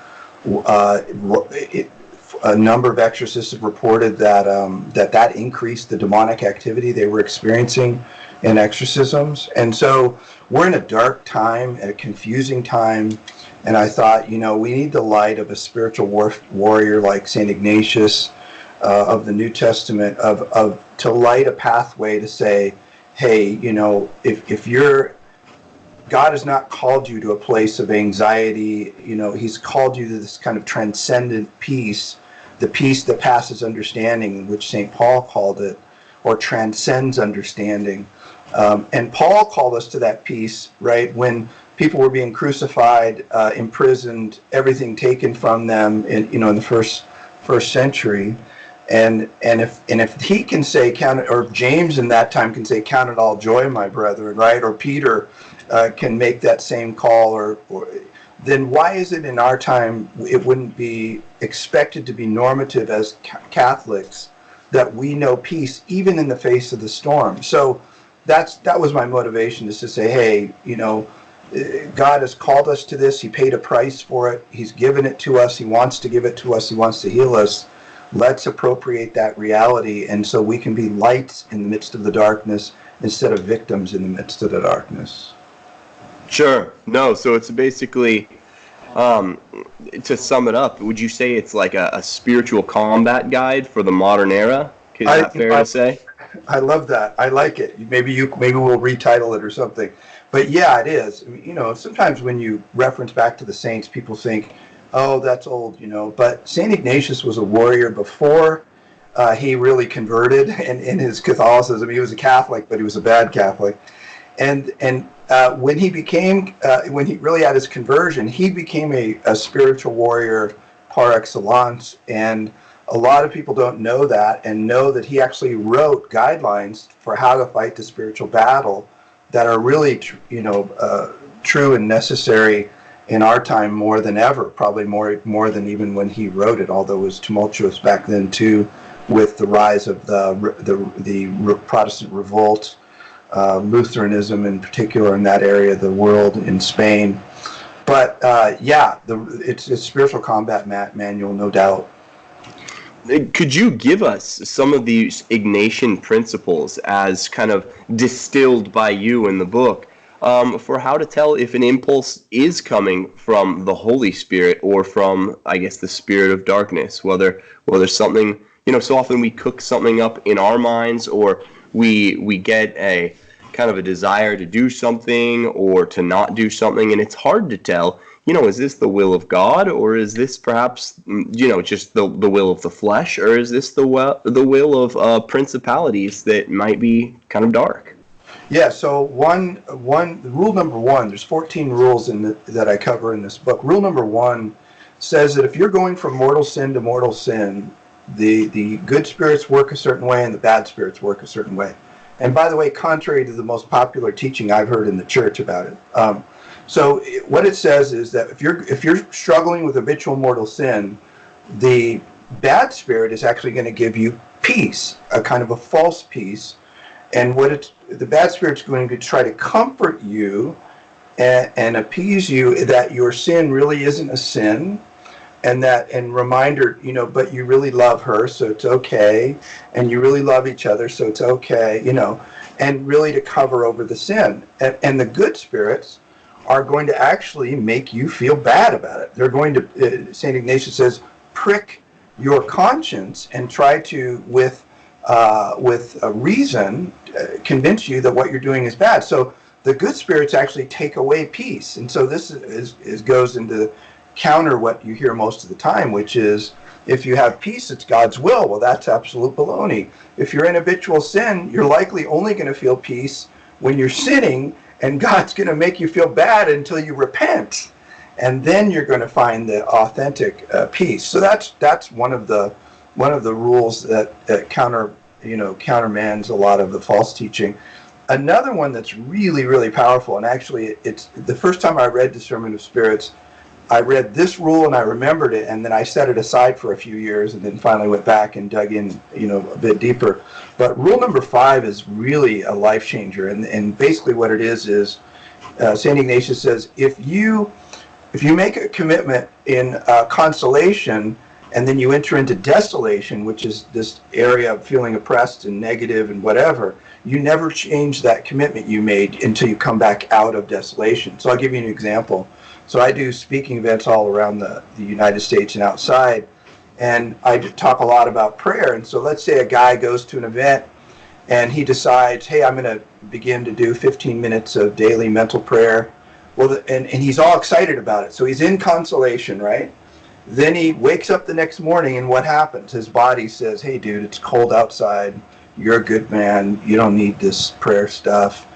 a number of exorcists have reported that increased the demonic activity they were experiencing in exorcisms. And so we're in a dark time, a confusing time, and I thought, we need the light of a spiritual warrior like St. Ignatius of the New Testament, to light a pathway to say, hey, if God has not called you to a place of anxiety, he's called you to this kind of transcendent peace, the peace that passes understanding, which St. Paul called it, or transcends understanding. And Paul called us to that peace, right? When people were being crucified, imprisoned, everything taken from them in the first century. And if he can say, or James in that time can say, count it all joy, my brethren, right? Or Peter can make that same call, or then why is it in our time it wouldn't be expected to be normative as Catholics that we know peace even in the face of the storm? So that was my motivation, is to say, hey, God has called us to this. He paid a price for it. He's given it to us. He wants to give it to us. He wants to heal us. Let's appropriate that reality, and so we can be lights in the midst of the darkness instead of victims in the midst of the darkness. Sure. No, so it's basically, to sum it up, would you say it's like a spiritual combat guide for the modern era? Is that fair to say? I love that. I like it. Maybe we'll retitle it or something. But yeah, it is. Sometimes when you reference back to the saints, people think, oh, that's old, But St. Ignatius was a warrior before he really converted in his Catholicism. He was a Catholic, but he was a bad Catholic. And when he really had his conversion, he became a spiritual warrior par excellence. And a lot of people don't know that, and know that he actually wrote guidelines for how to fight the spiritual battle that are really, true and necessary in our time more than ever, probably more than even when he wrote it, although it was tumultuous back then too, with the rise of the Protestant revolt, Lutheranism in particular in that area of the world, in Spain. But it's a spiritual combat manual, no doubt. Could you give us some of these Ignatian principles as kind of distilled by you in the book, for how to tell if an impulse is coming from the Holy Spirit or from, I guess, the spirit of darkness, whether something, so often we cook something up in our minds, or we get a kind of a desire to do something or to not do something, and it's hard to tell, is this the will of God, or is this perhaps, just the will of the flesh, or is this the will of principalities that might be kind of dark? Yeah, so rule number one, there's 14 rules that I cover in this book. Rule number one says that if you're going from mortal sin to mortal sin, the good spirits work a certain way and the bad spirits work a certain way. And by the way, contrary to the most popular teaching I've heard in the church about it. What it says is that if you're struggling with habitual mortal sin, the bad spirit is actually going to give you peace, a kind of a false peace. And the bad spirit's going to try to comfort you and appease you that your sin really isn't a sin, and reminder, but you really love her, so it's okay, and you really love each other, so it's okay, and really to cover over the sin. And the good spirits are going to actually make you feel bad about it. They're going to, St. Ignatius says, prick your conscience and try to, with a reason, convince you that what you're doing is bad. So the good spirits actually take away peace. And so this goes into counter what you hear most of the time, which is, if you have peace, it's God's will. Well, that's absolute baloney. If you're in habitual sin, you're likely only going to feel peace when you're sinning, and God's going to make you feel bad until you repent. And then you're going to find the authentic peace. So that's one of the rules that countermands a lot of the false teaching. Another one that's really, really powerful, and actually it's the first time I read Discernment of Spirits, I read this rule and I remembered it, and then I set it aside for a few years and then finally went back and dug in, a bit deeper. But rule number 5 is really a life changer. And basically what it is St. Ignatius says, if you make a commitment in consolation, and then you enter into desolation, which is this area of feeling oppressed and negative and whatever, you never change that commitment you made until you come back out of desolation. So I'll give you an example. So I do speaking events all around the United States and outside, and I talk a lot about prayer. And so let's say a guy goes to an event and he decides, hey, I'm going to begin to do 15 minutes of daily mental prayer. Well, and he's all excited about it. So he's in consolation, right? Then he wakes up the next morning, and what happens? His body says, hey, dude, it's cold outside. You're a good man. You don't need this prayer stuff.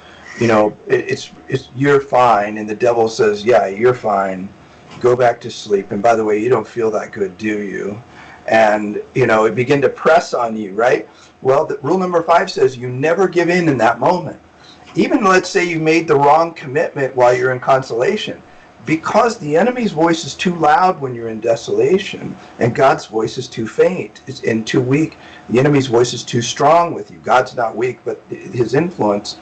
It's you're fine. And the devil says, yeah, you're fine. Go back to sleep. And by the way, you don't feel that good, do you? And, it begin to press on you, right? Well, rule number 5 says you never give in that moment. Even let's say you made the wrong commitment while you're in consolation. Because the enemy's voice is too loud when you're in desolation, and God's voice is too faint and too weak. The enemy's voice is too strong with you. God's not weak, but his influence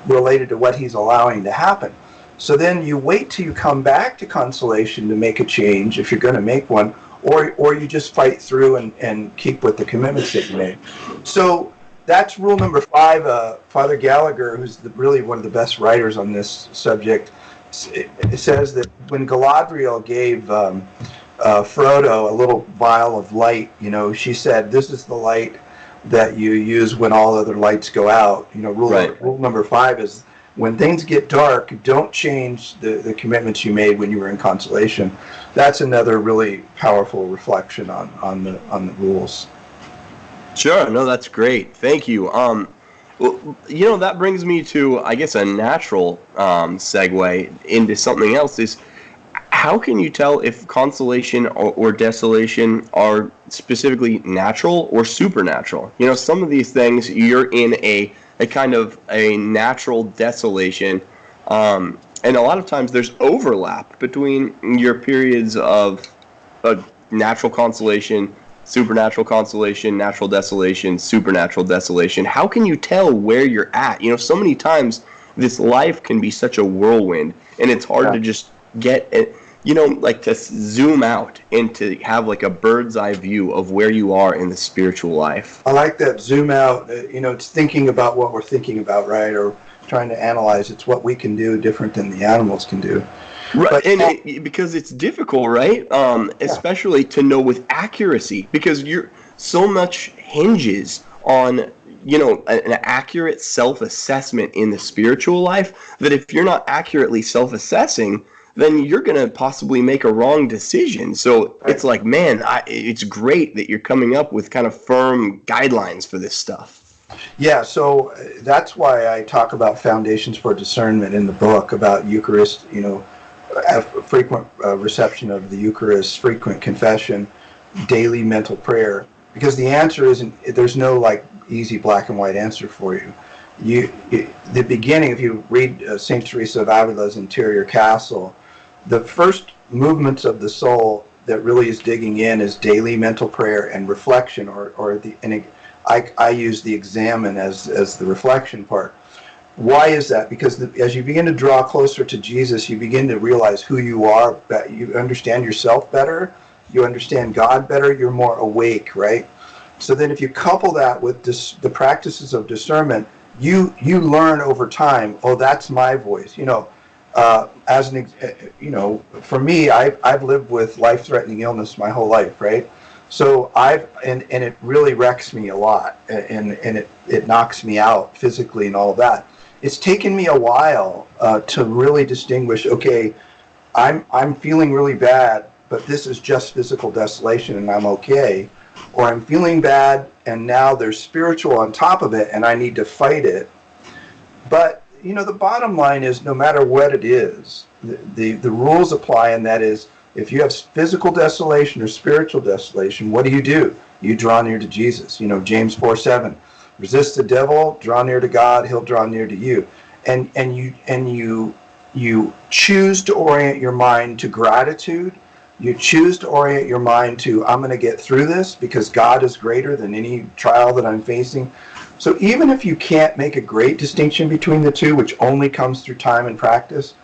related to what he's allowing to happen. So then you wait till you come back to consolation to make a change, if you're going to make one, or you just fight through and keep with the commitments that you made. So that's rule number 5. Father Gallagher, who's really one of the best writers on this subject, it says that when Galadriel gave Frodo a little vial of light, she said, this is the light that you use when all other lights go out. Rule number 5 is, when things get dark, don't change the commitments you made when you were in consolation. That's another really powerful reflection on the rules. Sure. No, that's great. Thank you. Well, that brings me to, I guess, a natural segue into something else. Is how can you tell if consolation or desolation are specifically natural or supernatural? Some of these things, you're in a kind of a natural desolation, and a lot of times there's overlap between your periods of natural consolation, supernatural consolation, natural desolation, supernatural desolation. How can you tell where you're at? So many times this life can be such a whirlwind, and it's hard to just get it, to zoom out and to have like a bird's eye view of where you are in the spiritual life. I like that zoom out. It's thinking about what we're thinking about, right? Or trying to analyze. It's what we can do different than the animals can do. Right, and because it's difficult, right? Especially to know with accuracy, because so much hinges on, an accurate self-assessment in the spiritual life, that if you're not accurately self-assessing, then you're going to possibly make a wrong decision. So it's like, man, it's great that you're coming up with kind of firm guidelines for this stuff. Yeah, so that's why I talk about foundations for discernment in the book, about Eucharist, frequent reception of the Eucharist, frequent confession, daily mental prayer, because the answer isn't, there's no like easy black and white answer for you. The beginning, if you read Saint Teresa of Avila's Interior Castle, the first movements of the soul that really is digging in is daily mental prayer and reflection, I use the examine as the reflection part. Why is that? Because as you begin to draw closer to Jesus, you begin to realize who you are. You understand yourself better. You understand God better. You're more awake, right? So then if you couple that with the practices of discernment, you learn over time, oh, that's my voice. For me, I've lived with life-threatening illness my whole life, right? So and it really wrecks me a lot, and it knocks me out physically and all of that. It's taken me a while to really distinguish, okay, I'm feeling really bad, but this is just physical desolation and I'm okay. Or I'm feeling bad and now there's spiritual on top of it and I need to fight it. But, the bottom line is no matter what it is, the rules apply, and that is, if you have physical desolation or spiritual desolation, what do? You draw near to Jesus. James 4:7, resist the devil, draw near to God, he'll draw near to you. And you choose to orient your mind to gratitude. You choose to orient your mind to, I'm going to get through this because God is greater than any trial that I'm facing. So even if you can't make a great distinction between the two, which only comes through time and practice,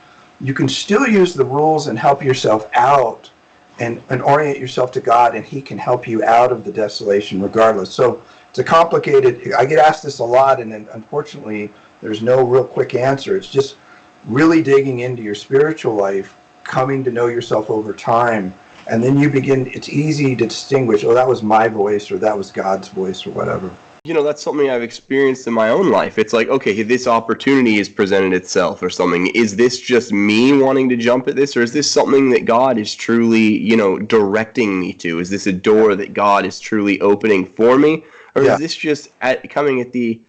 you can still use the rules and help yourself out and orient yourself to God, and he can help you out of the desolation regardless. So it's a complicated, I get asked this a lot, and unfortunately there's no real quick answer. It's just really digging into your spiritual life, coming to know yourself over time, and then it's easy to distinguish, oh, that was my voice or that was God's voice or whatever. That's something I've experienced in my own life. It's like, okay, this opportunity has presented itself or something. Is this just me wanting to jump at this, or is this something that God is truly, directing me to? Is this a door that God is truly opening for me? Or is this just coming at the,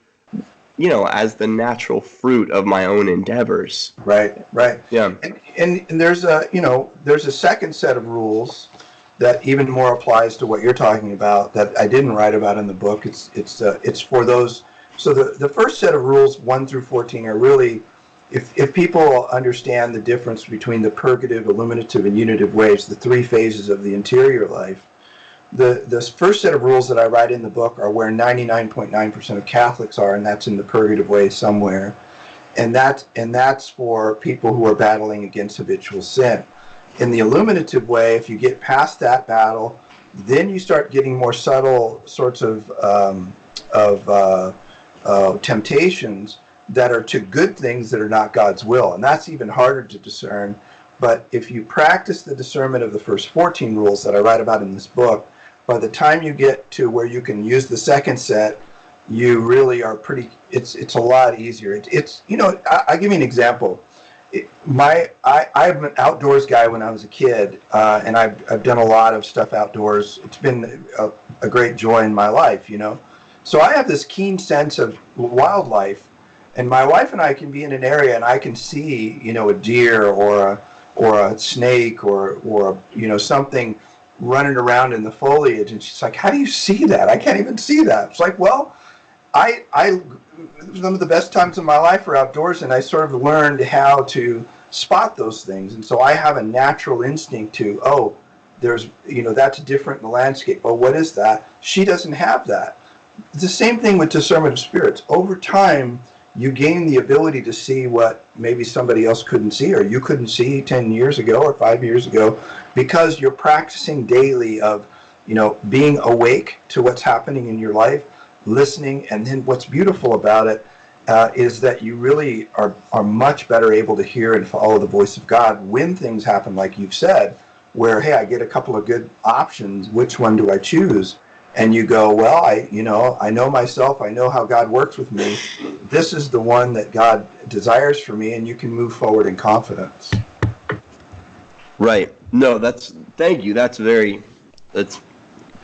as the natural fruit of my own endeavors? Right. Yeah. And there's a second set of rules that even more applies to what you're talking about that I didn't write about in the book. It's for those. So the first set of rules 1 through 14 are really, if people understand the difference between the purgative, illuminative, and unitive ways, the three phases of the interior life, the first set of rules that I write in the book are where 99.9% of Catholics are, and that's in the purgative way somewhere. And that's for people who are battling against habitual sin. In the illuminative way, if you get past that battle, then you start getting more subtle sorts of temptations that are to good things that are not God's will. And that's even harder to discern. But if you practice the discernment of the first 14 rules that I write about in this book, by the time you get to where you can use the second set, you really are it's a lot easier. I'll give you an example. I'm an outdoors guy when I was a kid, and I've done a lot of stuff outdoors. It's been a great joy in my life, So I have this keen sense of wildlife, and my wife and I can be in an area and I can see, a deer or a snake or something running around in the foliage, and she's like, "How do you see that? I can't even see that." It's like, well, some of the best times in my life are outdoors, and I sort of learned how to spot those things. And so I have a natural instinct to, there's, that's different in the landscape. Oh, what is that? She doesn't have that. It's the same thing with discernment of spirits. Over time, you gain the ability to see what maybe somebody else couldn't see, or you couldn't see 10 years ago or 5 years ago, because you're practicing daily of, being awake to what's happening in your life, listening. And then what's beautiful about it is that you really are much better able to hear and follow the voice of God when things happen, like you've said, where, hey, I get a couple of good options. Which one do I choose? And you go, well, I know myself. I know how God works with me. This is the one that God desires for me, and you can move forward in confidence. Right. No, thank you. That's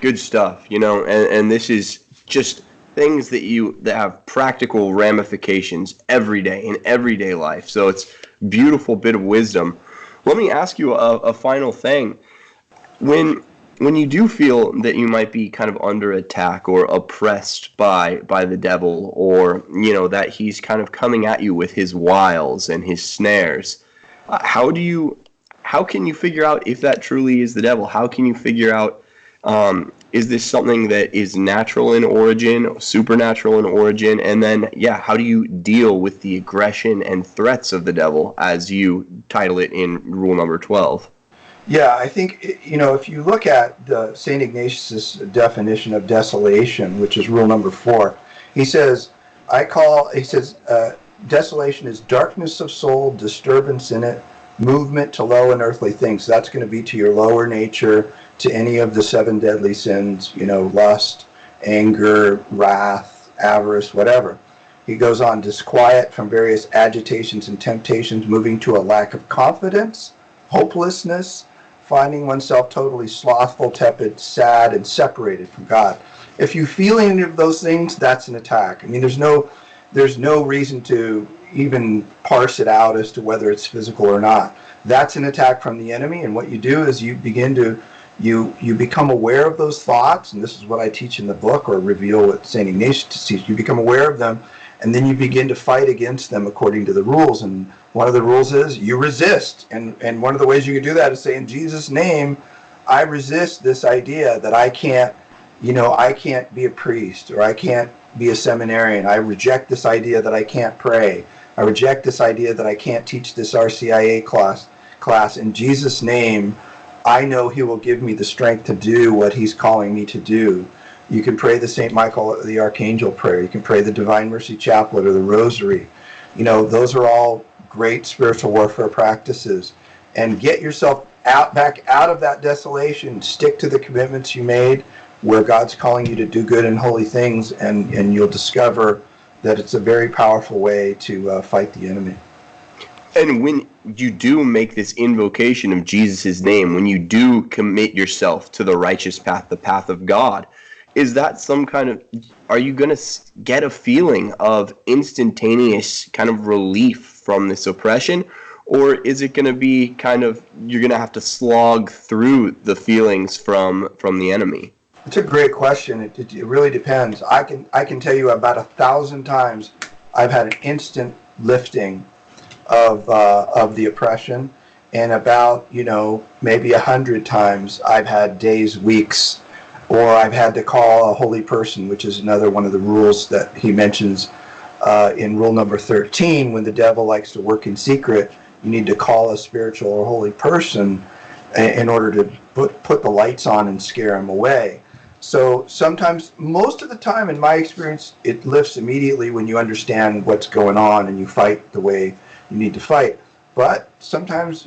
good stuff, and this is just things that have practical ramifications every day in everyday life. So it's a beautiful bit of wisdom. Let me ask you a final thing. When you do feel that you might be kind of under attack or oppressed by the devil, or that he's kind of coming at you with his wiles and his snares, how can you figure out if that truly is the devil? How can you figure out, is this something that is natural in origin, supernatural in origin? And then, how do you deal with the aggression and threats of the devil, as you title it in rule number 12? Yeah, I think, if you look at the St. Ignatius' definition of desolation, which is rule number 4, he says, desolation is darkness of soul, disturbance in it, movement to low and earthly things. That's going to be to your lower nature, to any of the 7 deadly sins, lust, anger, wrath, avarice, whatever. He goes on, disquiet from various agitations and temptations, moving to a lack of confidence, hopelessness, finding oneself totally slothful, tepid, sad, and separated from God. If you feel any of those things, that's an attack. I mean, there's no reason to even parse it out as to whether it's physical or not. That's an attack from the enemy, and what you do is you become aware of those thoughts, and this is what I teach in the book, or reveal what St. Ignatius teaches. You become aware of them, and then you begin to fight against them according to the rules. And one of the rules is you resist. And one of the ways you can do that is say, in Jesus' name, I resist this idea that I can't be a priest, or I can't be a seminarian. I reject this idea that I can't pray. I reject this idea that I can't teach this RCIA class. In Jesus' name, I know he will give me the strength to do what he's calling me to do. You can pray the St. Michael the Archangel prayer. You can pray the Divine Mercy Chaplet or the Rosary. Those are all great spiritual warfare practices. And get yourself back out of that desolation. Stick to the commitments you made, where God's calling you to do good and holy things, and you'll discover that it's a very powerful way to fight the enemy. And when you do make this invocation of Jesus' name, when you do commit yourself to the righteous path, the path of God, is that some kind of, are you going to get a feeling of instantaneous kind of relief from this oppression? Or is it going to be kind of, you're going to have to slog through the feelings from the enemy? It's a great question. It really depends. I can tell you about 1,000 times I've had an instant lifting of the oppression, and about maybe 100 times I've had days, weeks, or I've had to call a holy person, which is another one of the rules that he mentions in rule number 13. When the devil likes to work in secret, you need to call a spiritual or holy person in order to put the lights on and scare him away. So sometimes, most of the time in my experience, it lifts immediately when you understand what's going on and you fight the way you need to fight. But sometimes,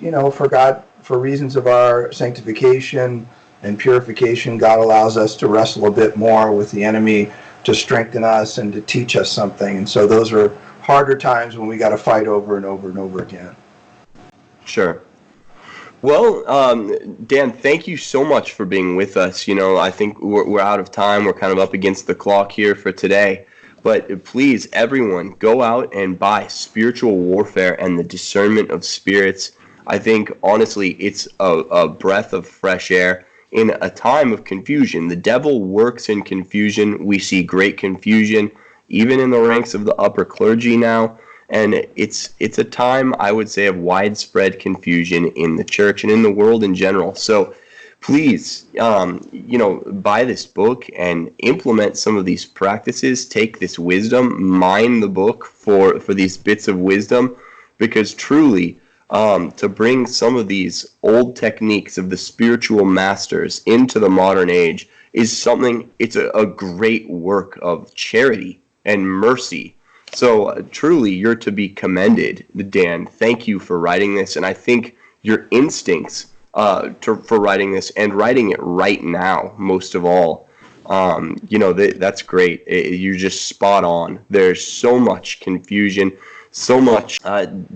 for reasons of our sanctification and purification, God allows us to wrestle a bit more with the enemy to strengthen us and to teach us something. And so those are harder times when we got to fight over and over and over again. Sure. Well, Dan, thank you so much for being with us. I think we're out of time. We're kind of up against the clock here for today. But please, everyone, go out and buy Spiritual Warfare and the Discernment of Spirits. I think, honestly, it's a breath of fresh air in a time of confusion. The devil works in confusion. We see great confusion, even in the ranks of the upper clergy now. And it's a time, I would say, of widespread confusion in the church and in the world in general. So please, buy this book and implement some of these practices. Take this wisdom, mine the book for these bits of wisdom, because truly, to bring some of these old techniques of the spiritual masters into the modern age is something, it's a great work of charity and mercy. So truly, you're to be commended, Dan. Thank you for writing this, and I think your instincts for writing this and writing it right now, most of all, that's great. You're just spot on. There's so much confusion, so much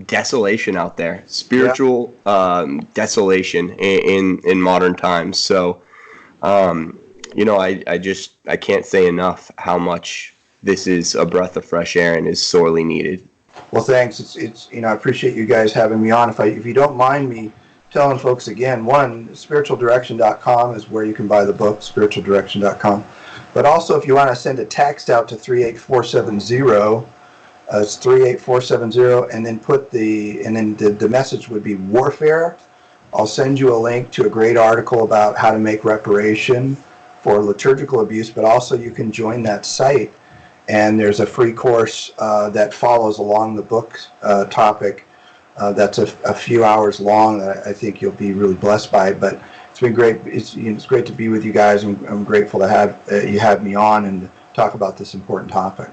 desolation out there, spiritual desolation in modern times. So, I can't say enough how much this is a breath of fresh air and is sorely needed. Well, thanks. It's I appreciate you guys having me on. If you don't mind me telling folks again, one, spiritualdirection.com is where you can buy the book, spiritualdirection.com. But also, if you want to send a text out to 38470, it's 38470, and then the message would be warfare. I'll send you a link to a great article about how to make reparation for liturgical abuse, but also you can join that site, and there's a free course that follows along the book topic that's a few hours long that I think you'll be really blessed by. But it's been great. It's great to be with you guys. I'm grateful to have you have me on and talk about this important topic.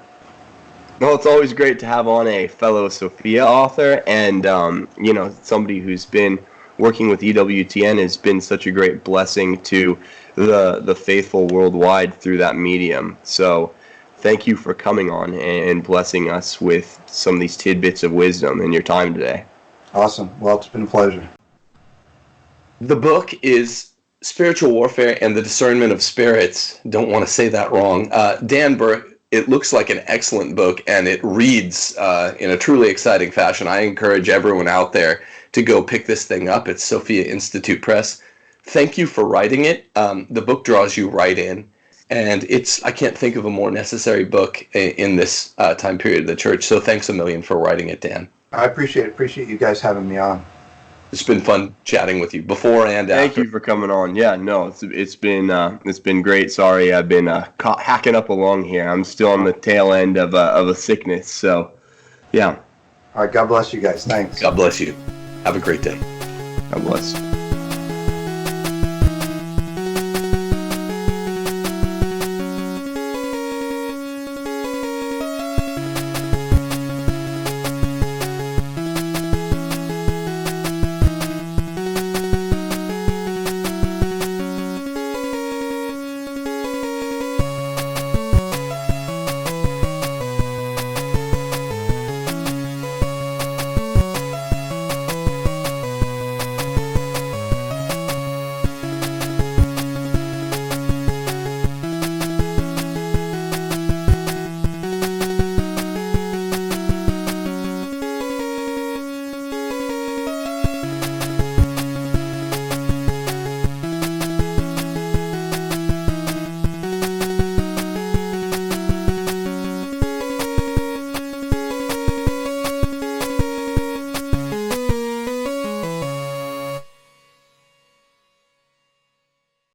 Well, it's always great to have on a fellow Sophia author and somebody who's been working with EWTN has been such a great blessing to the faithful worldwide through that medium. So thank you for coming on and blessing us with some of these tidbits of wisdom in your time today. Awesome. Well, it's been a pleasure. The book is Spiritual Warfare and the Discernment of Spirits. Don't want to say that wrong. Dan Burke, it looks like an excellent book, and it reads in a truly exciting fashion. I encourage everyone out there to go pick this thing up. It's Sophia Institute Press. Thank you for writing it. The book draws you right in, and I can't think of a more necessary book in this time period of the church. So thanks a million for writing it, Dan. I appreciate you guys having me on. It's been fun chatting with you before and after. Thank you for coming on. Yeah, no, it's been great. Sorry, I've been hacking up along here. I'm still on the tail end of a sickness. So, yeah. All right. God bless you guys. Thanks. God bless you. Have a great day. God bless.